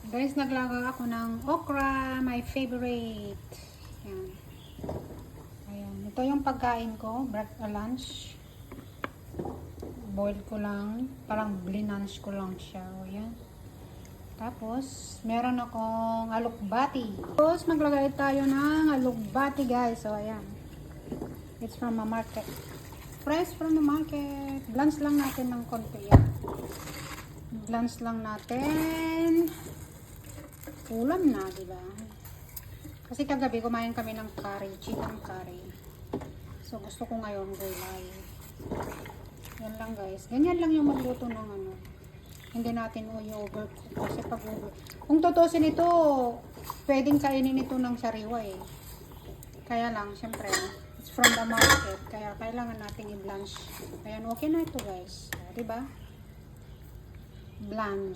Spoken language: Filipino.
Guys, naglaga ako ng okra, my favorite. Yan. Ayan. Ito yung pagkain ko, lunch. Boil ko lang, parang blinange ko lang siya. O yan. Tapos, meron akong alukbati. Tapos, maglagay tayo ng alukbati, guys. So, ayan. It's from a market. Fresh from the market. Blanch lang natin ng konti yan. Blanch lang natin. Ulam na, diba? Kasi kagabi kumain kami ng curry, chicken curry. So gusto ko ngayon gulay. Yan lang guys. Ganyan lang yung magluto ng ano. Hindi natin i-overcook kasi pag kung tutusin ito, pwedeng kainin ito ng sariwa eh. Kaya lang, syempre, it's from the market. Kaya kailangan natin i-blanch. Ayan, okay na ito guys. Diba? Blanch.